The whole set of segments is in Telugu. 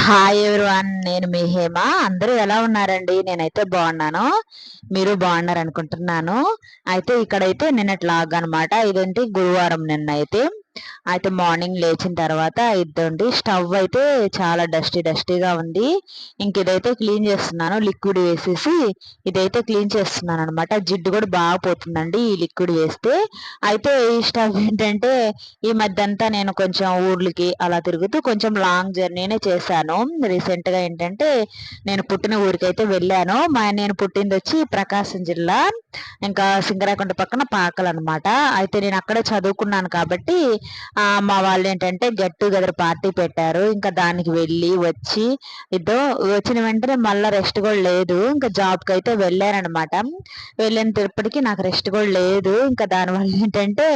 హాయ్ ఎవ్రీవన్, నేను మీ హేమ. అందరూ ఎలా ఉన్నారండి? నేనైతే బాగున్నాను. మీరు బాగున్నారు అనుకుంటున్నాను. అయితే ఇక్కడైతే నిన్నటి లాగ్ అనమాట. ఇదేంటి గురువారం నిన్నైతే అయితే మార్నింగ్ లేచిన తర్వాత ఇద్దండి స్టవ్ అయితే చాలా డస్టీగా ఉంది. ఇంక ఇదైతే క్లీన్ చేస్తున్నాను, లిక్విడ్ వేసేసి ఇదైతే క్లీన్ చేస్తున్నాను అనమాట. జిడ్డు కూడా బాగా పోతుందండి ఈ లిక్విడ్ వేస్తే. అయితే ఈ స్టవ్ ఏంటంటే ఈ మధ్య అంతా నేను కొంచెం ఊర్లకి అలా తిరుగుతూ కొంచెం లాంగ్ జర్నీనే చేశాను. రీసెంట్ గా ఏంటంటే నేను పుట్టిన ఊరికైతే వెళ్ళాను. నేను పుట్టింది వచ్చి ప్రకాశం జిల్లా, ఇంకా సింగరాకొండ పక్కన పాకలు అనమాట. అయితే నేను అక్కడే చదువుకున్నాను కాబట్టి మా వాళ్ళు ఏంటంటే గెట్ టుగెదర్ పార్టీ పెట్టారు. ఇంకా దానికి వెళ్ళి వచ్చి వచ్చిన వెంటనే మళ్ళీ రెస్ట్ కూడా లేదు. ఇంకా జాబ్కి అయితే వెళ్ళానమాట. వెళ్ళినప్పటికీ నాకు రెస్ట్ కూడా లేదు. ఇంకా దానివల్ల ఏంటంటే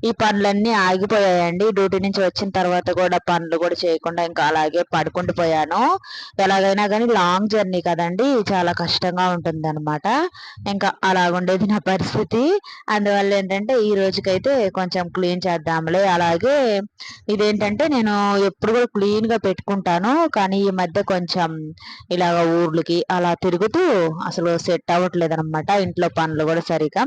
ఈ పనులన్నీ ఆగిపోయాయండి. డ్యూటీ నుంచి వచ్చిన తర్వాత కూడా పనులు కూడా చేయకుండా ఇంకా అలాగే పడుకుండిపోయాను. ఎలాగైనా కానీ లాంగ్ జర్నీ కదండి, చాలా కష్టంగా ఉంటుంది అనమాట. ఇంకా అలాగుండేది నా పరిస్థితి. అందువల్ల ఏంటంటే ఈ రోజుకైతే కొంచెం క్లీన్ చేద్దాంలే. అలాగే ఇదేంటంటే నేను ఎప్పుడు కూడా క్లీన్ గా పెట్టుకుంటాను, కానీ ఈ మధ్య కొంచెం ఇలాగ ఊర్లకి అలా తిరుగుతూ అసలు సెట్ అవ్వట్లేదు అనమాట, ఇంట్లో పనులు కూడా సరిగా.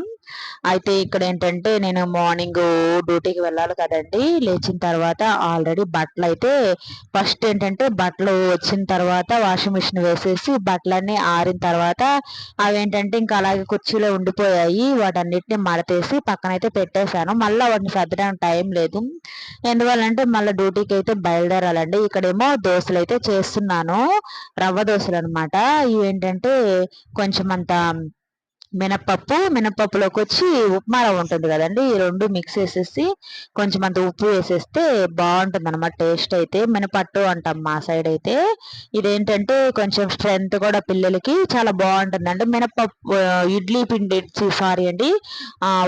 అయితే ఇక్కడ ఏంటంటే నేను మార్నింగ్ డ్యూటీకి వెళ్ళాలి కదండి. లేచిన తర్వాత ఆల్రెడీ బట్టలు అయితే ఫస్ట్ ఏంటంటే బట్టలు వచ్చిన తర్వాత వాషింగ్ మిషన్ వేసేసి బట్టలన్నీ ఆరిన తర్వాత అవేంటంటే ఇంకా అలాగే కుర్చీలో ఉండిపోయాయి. వాటన్నిటిని మడతేసి పక్కనైతే పెట్టేశాను. మళ్ళీ వాటిని సర్దడానికి టైం లేదు. ఎందువల్లంటే మళ్ళీ డ్యూటీకి అయితే బయలుదేరాలండి. ఇక్కడేమో దోశలు అయితే చేస్తున్నాను, రవ్వ దోశలు అనమాట. ఇవేంటంటే కొంచెం అంత మినపప్పులోకి వచ్చి ఉప్మా రవ్వ ఉంటుంది కదండి, ఈ రెండు మిక్స్ చేసేసి కొంచెం అంత ఉప్పు వేసేస్తే బాగుంటుంది అనమాట టేస్ట్ అయితే. మినపట్టు అంటాం మా సైడ్ అయితే. ఇదేంటంటే కొంచెం స్ట్రెంత్ కూడా పిల్లలకి చాలా బాగుంటుంది అండి. మినపప్పు ఇడ్లీ పిండి, సారీ అండి,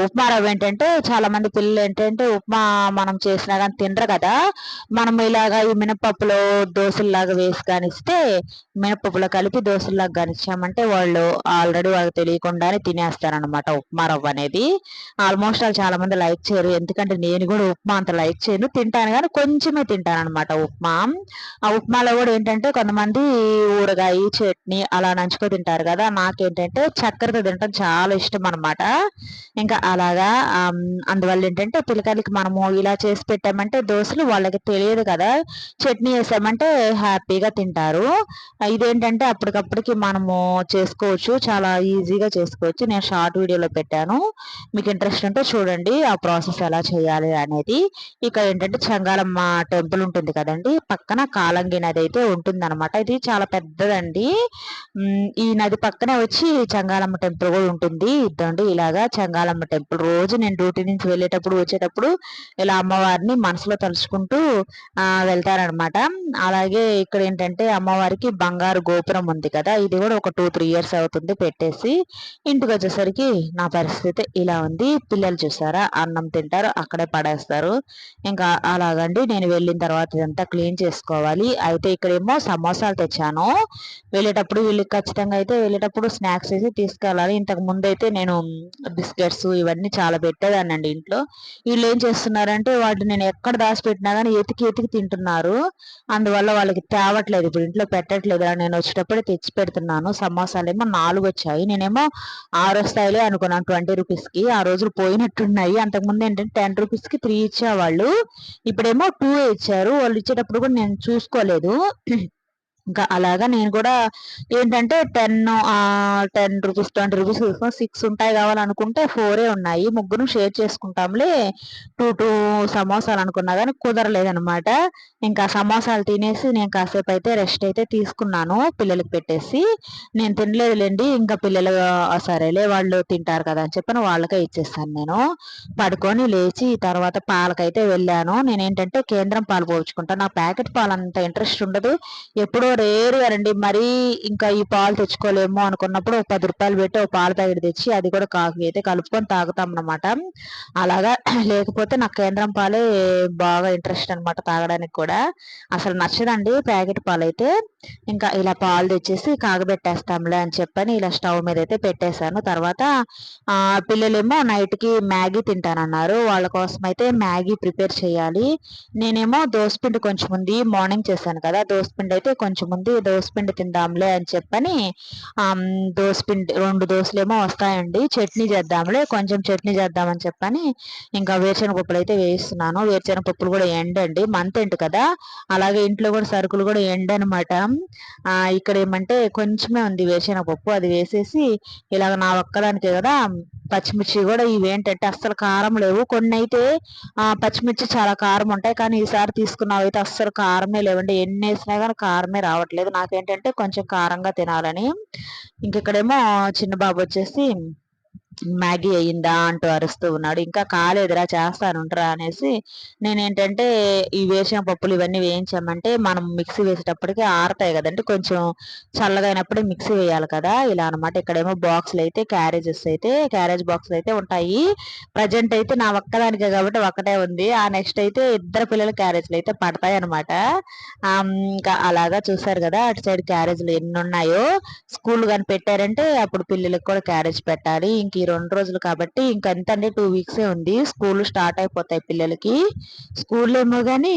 ఉప్మా రవ్వ ఏంటంటే చాలా మంది పిల్లలు ఏంటంటే ఉప్మా మనం చేసినా కానీ తినరు కదా. మనం ఇలాగా ఈ మినపప్పులో దోశల్లాగా వేసి కానిస్తే, మినపప్పులో కలిపి దోశల్లాగా కానిచ్చామంటే వాళ్ళు ఆల్రెడీ వాళ్ళకి తెలియకుండానే తినేస్తారనమాట ఉప్మా రవ్వ అనేది. ఆల్మోస్ట్ వాళ్ళు చాలా మంది లైక్ చేయరు, ఎందుకంటే నేను కూడా ఉప్మా అంత లైక్ చేయను, తింటాను కానీ కొంచెమే తింటాను అనమాట ఉప్మా. ఆ ఉప్మాలో కూడా ఏంటంటే కొంతమంది ఊరగాయ చట్నీ అలా నంచుకో తింటారు కదా, నాకేంటంటే చక్కెరతో తినటం చాలా ఇష్టం అనమాట. ఇంకా అలాగా అందువల్ల ఏంటంటే పిల్లకాయలకి మనము ఇలా చేసి పెట్టామంటే దోశలు వాళ్ళకి తెలియదు కదా, చట్నీ వేసామంటే హ్యాపీగా తింటారు. ఇదేంటంటే అప్పటికప్పటికి మనము చేసుకోవచ్చు, చాలా ఈజీగా చేసుకోవచ్చు. నేను షార్ట్ వీడియోలో పెట్టాను, మీకు ఇంట్రెస్ట్ ఉంటే చూడండి ఆ ప్రాసెస్ ఎలా చేయాలి అనేది. ఇక్కడ ఏంటంటే చెంగాలమ్మ టెంపుల్ ఉంటుంది కదండి, పక్కన కాలంగి నది అయితే ఉంటుంది అనమాట. ఇది చాలా పెద్దదండి. ఈ నది పక్కనే వచ్చి చెంగాలమ్మ టెంపుల్ కూడా ఉంటుంది. ఇద్దండి ఇలాగా చెంగాలమ్మ టెంపుల్ రోజు నేను డ్యూటీ నుంచి వెళ్ళేటప్పుడు వచ్చేటప్పుడు ఇలా అమ్మవారిని మనసులో తలుచుకుంటూ వెళ్తారనమాట. అలాగే ఇక్కడ ఏంటంటే అమ్మవారికి బంగారు గోపురం ఉంది కదా, ఇది కూడా ఒక 2-3 ఇయర్స్ అవుతుంది పెట్టేసి. ఇంటికి వచ్చేసరికి నా పరిస్థితి ఇలా ఉంది. పిల్లలు చూసారా, అన్నం తింటారు అక్కడే పడేస్తారు. ఇంకా అలాగండి నేను వెళ్ళిన తర్వాత ఇదంతా క్లీన్ చేసుకోవాలి. అయితే ఇక్కడేమో సమోసాలు తెచ్చాను. వెళ్ళేటప్పుడు వీళ్ళకి ఖచ్చితంగా అయితే వెళ్ళేటప్పుడు స్నాక్స్ వేసి తీసుకెళ్ళాలి. ఇంతకు ముందు అయితే నేను బిస్కెట్స్ ఇవన్నీ చాలా పెట్టేదాన్నండి ఇంట్లో. వీళ్ళు ఏం చేస్తున్నారంటే వాటిని నేను ఎక్కడ దాచిపెట్టినా కానీ ఎతికి తింటున్నారు. అందువల్ల వాళ్ళకి తేవట్లేదు, ఇప్పుడు ఇంట్లో పెట్టట్లేదు. నేను వచ్చేటప్పుడే తెచ్చి పెడుతున్నాను. సమోసాలు ఏమో 4 వచ్చాయి, నేనేమో 6 వస్తాయిలే అనుకున్నాను 20 రూపీస్కి. ఆ రోజులు పోయినట్టున్నాయి. అంతకుముందు ఏంటంటే 10 రూపీస్కి 3 ఇచ్చేవాళ్ళు, ఇప్పుడేమో 2 ఇచ్చారు. వాళ్ళు ఇచ్చేటప్పుడు కూడా నేను చూసుకోలేదు. ఇంకా అలాగా నేను కూడా ఏంటంటే 10 రూపీస్ 20 రూపీస్ 6 ఉంటాయి కావాలనుకుంటే 4 ఉన్నాయి. ముగ్గురు షేర్ చేసుకుంటాంలే 2 సమోసాలు అనుకున్నా కానీ కుదరలేదనమాట. ఇంకా సమోసాలు తినేసి నేను కాసేపు అయితే రెస్ట్ అయితే తీసుకున్నాను పిల్లలకి పెట్టేసి. నేను తినలేదులేండి, ఇంకా పిల్లలు సరేలే వాళ్ళు తింటారు కదా అని చెప్పని వాళ్ళకే ఇచ్చేస్తాను. నేను పడుకొని లేచి తర్వాత పాలకైతే వెళ్ళాను. నేనేంటంటే కేంద్రం పాలు పోయించుకుంటాను, నాకు ప్యాకెట్ పాలు అంత ఇంట్రెస్ట్ ఉండదు. ఎప్పుడో రేరుగా రండి మరీ ఇంకా ఈ పాలు తెచ్చుకోలేము అనుకున్నప్పుడు ఒక 10 రూపాయలు పెట్టి ఒక పాల ప్యాకెట్ తెచ్చి అది కూడా కాఫీ అయితే కలుపుకొని తాగుతాం అన్నమాట. అలాగా లేకపోతే నాకు కేంద్రం పాలే బాగా ఇంట్రెస్ట్ అనమాట తాగడానికి కూడా. అసలు నచ్చదండి ప్యాకెట్ పాలైతే. ఇంకా ఇలా పాలు తెచ్చేసి కాగబెట్టేస్తాంలే అని చెప్పని ఇలా స్టవ్ మీద అయితే పెట్టేశాను. తర్వాత పిల్లలేమో నైట్కి మ్యాగీ తింటానన్నారు. వాళ్ళ కోసం అయితే మ్యాగీ ప్రిపేర్ చేయాలి. నేనేమో దోసపిండి కొంచెం ఉంది, మార్నింగ్ చేశాను కదా దోసపిండి అయితే కొంచెం ఉంది, దోసపిండి తిందాంలే అని చెప్పని దోసపిండి 2 దోసలేమో వస్తాయండి, చట్నీ చేద్దాంలే కొంచెం చట్నీ చేద్దామని చెప్పని ఇంకా వేరుశెనగ పప్పులు అయితే వేయిస్తున్నాను. వేరుశెనగ పప్పులు కూడా ఎండండి, మంత్ ఎండ్ కదా, అలాగే ఇంట్లో కూడా సరుకులు కూడా ఎండనమాట. ఇక్కడ ఏమంటే కొంచెమే ఉంది వేరుశెనగ పప్పు, అది వేసేసి ఇలాగ నా ఒక్కదానికే కదా. పచ్చిమిర్చి కూడా ఇవేంటంటే అస్సలు కారం లేవు, కొన్ని అయితే పచ్చిమిర్చి చాలా కారం ఉంటాయి, కానీ ఈసారి తీసుకున్నవి అయితే అస్సలు కారమే లేవండి. ఎన్ని వేసినా కానీ కారమే రావట్లేదు. నాకేంటంటే కొంచెం కారంగా తినాలని. ఇంకెక్కడేమో చిన్న బాబు వచ్చేసి మ్యాగీ అయ్యిందా అంటూ అరుస్తూ ఉన్నాడు. ఇంకా కాలేదురా చేస్తానుంటరా అనేసి నేనేంటంటే ఈ వేసిన పప్పులు ఇవన్నీ వేయించామంటే మనం మిక్సీ వేసేటప్పటికి ఆరతాయి కదండి, కొంచెం చల్లగా అయినప్పుడే మిక్సీ వేయాలి కదా, ఇలా అనమాట. ఇక్కడేమో బాక్సులు అయితే క్యారేజ్ బాక్సులు అయితే ఉంటాయి. ప్రజెంట్ అయితే నా ఒక్కదానికే కాబట్టి ఒకటే ఉంది. నెక్స్ట్ అయితే ఇద్దరు పిల్లల క్యారేజ్లు అయితే పడతాయి అనమాట. ఇంకా అలాగా చూసారు కదా అటు సైడ్ క్యారేజ్లు ఎన్ని ఉన్నాయో. స్కూల్ కానీ పెట్టారంటే అప్పుడు పిల్లలకు కూడా క్యారేజ్ పెట్టాలి. ఇంక ఈ 2 రోజులు కాబట్టి ఇంక ఎంతండి 2 వీక్సే ఉంది, స్కూల్ స్టార్ట్ అయిపోతాయి పిల్లలకి. స్కూల్ ఏమో కానీ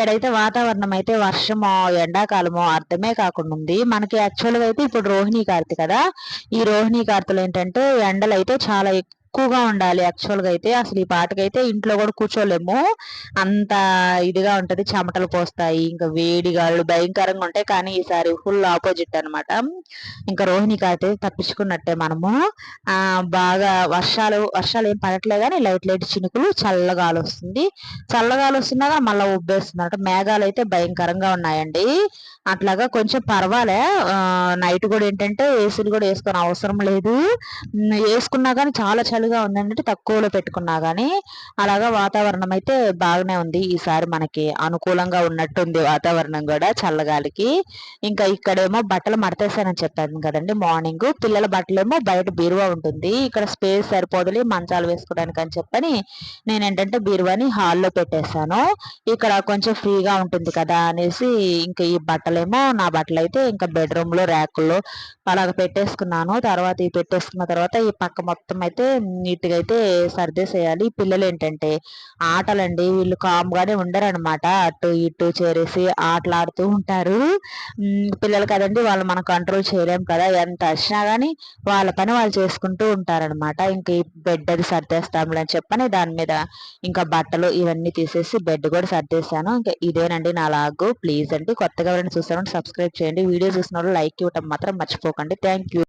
ఎడైతే వాతావరణం అయితే వర్షమో ఎండాకాలమో అర్థమే కాకుండా ఉంది. మనకి యాక్చువల్గా అయితే ఇప్పుడు రోహిణీ కార్తె కదా, ఈ రోహిణీ కార్తెలు ఏంటంటే ఎండలు అయితే చాలా ఎక్కువగా ఉండాలి. యాక్చువల్గా అయితే అసలు ఈ పాటకైతే ఇంట్లో కూడా కూర్చోలేము, అంత ఇదిగా ఉంటది, చెమటలు పోస్తాయి, ఇంకా వేడిగాళ్ళు భయంకరంగా ఉంటాయి. కానీ ఈసారి ఫుల్ ఆపోజిట్ అనమాట. ఇంకా రోహిణి అయితే తప్పించుకున్నట్టే మనము. బాగా వర్షాలు ఏం పడట్లే కానీ లైట్ లైట్ చినుకులు, చల్లగాలి వస్తుంది. చల్లగాలి వస్తున్నాగా మళ్ళీ ఉబ్బేస్తుంది అనమాట. మేఘాలు అయితే భయంకరంగా ఉన్నాయండి. అట్లాగా కొంచెం పర్వాలే. నైట్ కూడా ఏంటంటే ఏసీలు కూడా వేసుకొని అవసరం లేదు, వేసుకున్నా కానీ చాలా చలిగా ఉందంటే తక్కువలో పెట్టుకున్నా కానీ. అలాగా వాతావరణం అయితే బాగానే ఉంది. ఈసారి మనకి అనుకూలంగా ఉన్నట్టుంది వాతావరణం కూడా చల్లగాలికి. ఇంకా ఇక్కడేమో బట్టలు మడతేసానని చెప్పాను కదండి మార్నింగ్. పిల్లల బట్టలేమో బయట బీరువా ఉంటుంది, ఇక్కడ స్పేస్ సరిపోదులే మంచాలు వేసుకోవడానికి అని చెప్పని నేనేంటంటే బీరువాని హాల్లో పెట్టేశాను. ఇక్కడ కొంచెం ఫ్రీగా ఉంటుంది కదా అనేసి ఇంకా ఈ బట్టలేమో నా బట్టలు అయితే ఇంకా బెడ్రూమ్ లో ర్యాకుల్లో అలాగ పెట్టేసుకున్నాను. తర్వాత ఈ పెట్టేసుకున్న తర్వాత ఈ పక్క మొత్తం అయితే నీట్గా అయితే సర్దేసేయాలి. పిల్లలు ఏంటంటే ఆటలండి, వీళ్ళు కామ్గానే ఉండరనమాట, అటు ఇటు చేరేసి ఆటలాడుతూ ఉంటారు. పిల్లలు కదండి, వాళ్ళు మనం కంట్రోల్ చేయలేం కదా, ఎంత వచ్చినా కానీ వాళ్ళ పని వాళ్ళు చేసుకుంటూ ఉంటారనమాట. ఇంక ఈ బెడ్ అది సర్దేస్తాంలే అని చెప్పని దాని మీద ఇంకా బట్టలు ఇవన్నీ తీసేసి బెడ్ కూడా సర్దేశాను. ఇంకా ఇదేనండి నా లాగ్. ప్లీజ్ అండి కొత్తగా ఎవరైనా చూస్తారంటే సబ్స్క్రైబ్ చేయండి, వీడియో చూసిన వాళ్ళు లైక్ ఇవ్వటం మాత్రం మర్చిపోకండి. Thank you.